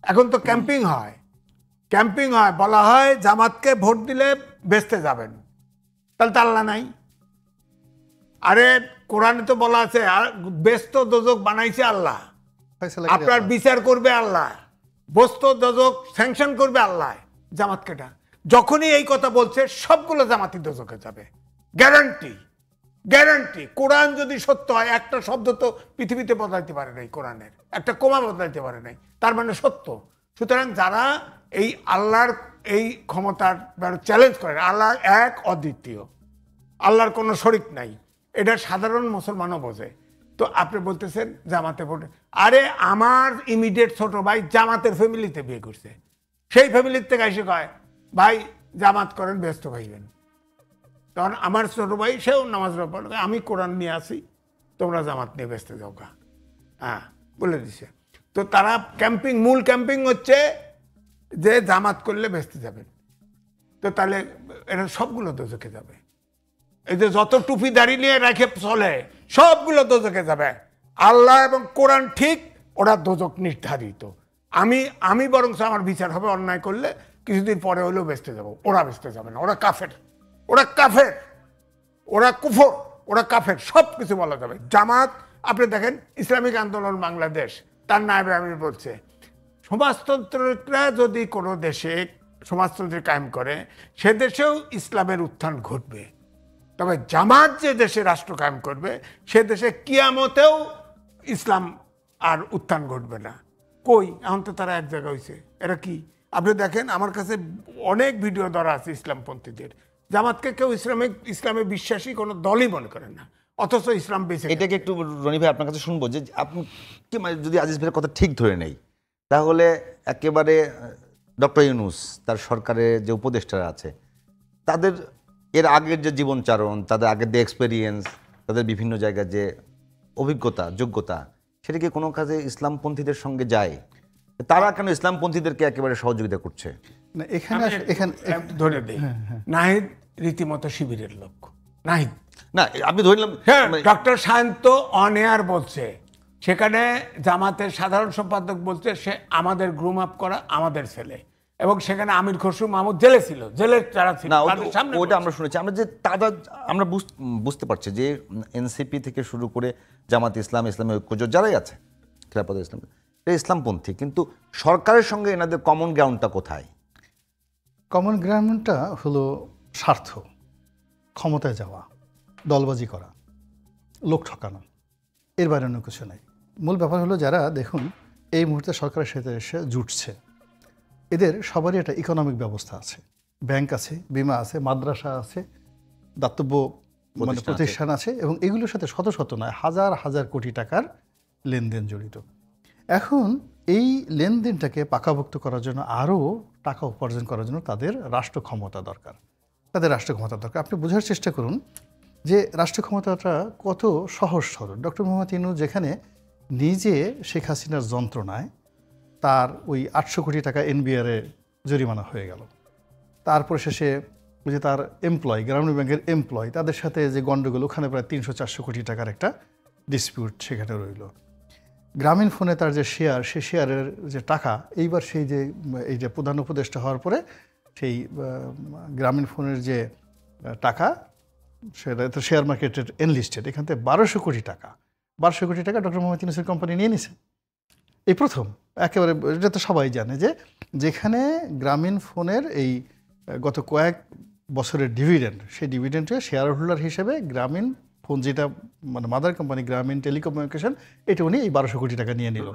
এখন তো ক্যাম্পিং হয়, বলা হয় জামাতকে ভোট দিলে বেচতে যাবেন, তাহলে তো আল্লাহ নাই। আরে কোরআনে তো বলা আছে বেস্ত দোজক বানাইছে আল্লাহ, আপনার বিচার করবে আল্লাহ, বস্ত দোজক স্যাংশন করবে আল্লাহ। জামাত কেটা যখনই এই কথা বলছে সবগুলো জামাতি দোজকে যাবে, গ্যারান্টি। কোরআন যদি সত্য হয়, একটা শব্দ তো পৃথিবীতে বদলাইতে পারে নাই, কোরআনের একটা কোমা বদলাইতে পারে নাই, তার মানে সত্য। সুতরাং যারা এই আল্লাহর এই ক্ষমতার চ্যালেঞ্জ করে, আল্লাহ এক অদ্বিতীয়, আল্লাহর কোনো শরিক নাই, এটা সাধারণ মুসলমানও বোঝে। তো আপনি বলতেছেন জামাতে ভোটে, আরে আমার ইমিডিয়েট ছোট ভাই জামাতের ফ্যামিলিতে বিয়ে করছে, সেই ফ্যামিলির থেকে এসে কয় ভাই জামাত করেন ব্যস্ত ভাইবেন। তখন আমার ছোট ভাই সেও নামাজ পড়ে, আমি কোরআন নিয়ে আসি, তোমরা জামাত নিয়ে ব্যস্ত যাও গা, হ্যাঁ বলে দিছে। তো তারা মূল ক্যাম্পিং হচ্ছে যে জামাত করলে ব্যস্ত যাবেন। তো তাহলে এটা সবগুলো দোজখে যাবে। এই যে যত টুপি দাঁড়িয়ে নিয়ে রেখে চলে সবগুলো দোজখে যাবে। আল্লাহ এবং কোরআন ঠিক, ওরা দোজক নির্ধারিত। আমি বরং আমার বিচার হবে অন্যায় করলে কিছুদিন পরে হলেও বেচতে যাবো, ওরা বেচতে যাবে না। ওরা কাফের, ওরা কুফর, ওরা কাফের, সব কিছু বলা যাবে। জামাত আপনি দেখেন, ইসলামিক আন্দোলন বাংলাদেশ তার নায়েবে আমির বলছে সমাজতন্ত্ররা যদি কোনো দেশে সমাজতন্ত্র কায়েম করে সে দেশেও ইসলামের উত্থান ঘটবে, তবে জামাত যে দেশে রাষ্ট্র কায়েম করবে সে দেশে কিয়ামতেও ইসলাম আর উত্থান ঘটবে না। কই এখন তো তারা এক জায়গা হয়েছে। এরা কি আপনি দেখেন, আমার কাছে অনেক ভিডিও ধরা আছে ইসলামপন্থীদের, জামাতকে কেউ ইসলামে বিশ্বাসী কোনো দলই মনে করেন না, অথচ ইসলাম বেঁচে। এটাকে একটু রনি ভাই আপনার কাছে শুনবো যে আপনি কি যদি আজিজ ভাইয়ের কথা ঠিক ধরে নেই, তাহলে একেবারে ডক্টর ইউনূস তার সরকারের যে উপদেষ্টারা আছে তাদের এর আগের যে জীবনচারণ, তাদের আগের যে এক্সপেরিয়েন্স, তাদের বিভিন্ন জায়গায় যে অভিজ্ঞতা যোগ্যতা, সেটা কি কোনো কাজে ইসলামপন্থীদের সঙ্গে যায়? তারা কেন ইসলামপন্থীদেরকে একেবারে সহযোগিতা করছে? না এখানে ধরে দেই, নাহিদ রীতিমতো শিবিরের লোক। নাহিদ না, আপনি ধরলাম ডক্টর শান্ত অন এয়ার বলছে, সেখানে জামাতের সাধারণ সম্পাদক বলছে সে আমাদের গ্রুম আপ করা আমাদের ছেলে, এবং সেখানে আমির খসরু মাহমুদ জেলে ছিল, জেলের যারা ছিল ওইটা আমরা শুনেছি। আমরা যে তারা আমরা বুঝতে পারছি যে এনসিপি থেকে শুরু করে জামাত ইসলাম, ইসলামী ঐক্যজোট যারাই আছে, খেলাফত ইসলাম, ইসলামপন্থী, কিন্তু সরকারের সঙ্গে এনাদের কমন গ্রাউন্ডটা কোথায়? কমন গ্রাউন্ডটা হলো স্বার্থ, ক্ষমতায় যাওয়া, দলবাজি করা, লোক ঠকানো, এর বাইরে অন্য কিছু নাই। মূল ব্যাপার হলো যারা দেখুন এই মুহূর্তে সরকারের সাথে এসে জুটছে, এদের সবারই একটা ইকোনমিক ব্যবস্থা আছে, ব্যাংক আছে, বিমা আছে, মাদ্রাসা আছে, দাতব্য প্রতিষ্ঠান আছে, এবং এগুলোর সাথে শত শত নয় হাজার হাজার কোটি টাকার লেনদেন জড়িত। এখন এই লেনদেনটাকে পাকাভুক্ত করার জন্য, আরও টাকা উপার্জন করার জন্য তাদের রাষ্ট্র ক্ষমতা দরকার। আপনি বোঝার চেষ্টা করুন যে রাষ্ট্র ক্ষমতাটা কত সহজ সরল। ডক্টর মোহাম্মদ ইউনূস যেখানে নিজে শেখ হাসিনার যন্ত্রণায় তার ওই 800 কোটি টাকা এনবিআরে জরিমানা হয়ে গেল, তারপর শেষে যে তার এমপ্লয়, গ্রামীণ ব্যাংকের এমপ্লয়, তাদের সাথে যে গণ্ডগোল, ওখানে প্রায় 300-400 কোটি টাকার একটা ডিসপিউট সেখানে রইল। গ্রামীণ ফোনে তার যে শেয়ার, সে শেয়ারের যে টাকা, এইবার এই যে প্রধান উপদেষ্টা হওয়ার পরে সেই গ্রামীণ ফোনের যে টাকা, সেটা তো শেয়ার মার্কেটের এনলিস্টেড, এখান থেকে 1200 কোটি টাকা ডক্টর মোহাম্মদ ইউনূসের কোম্পানি নিয়ে নিছে। এই প্রথম, একেবারে এটা তো সবাই জানে যে যেখানে গ্রামীণ ফোনের এই গত কয়েক বছরের ডিভিডেন্ড, সেই ডিভিডেন্ডে শেয়ার হোল্ডার হিসেবে গ্রামীণ ফোন, যেটা মাদার কোম্পানি গ্রামীণ টেলিকমিউনিকেশন, এটা উনি এই 1200 কোটি টাকা নিয়ে নিল।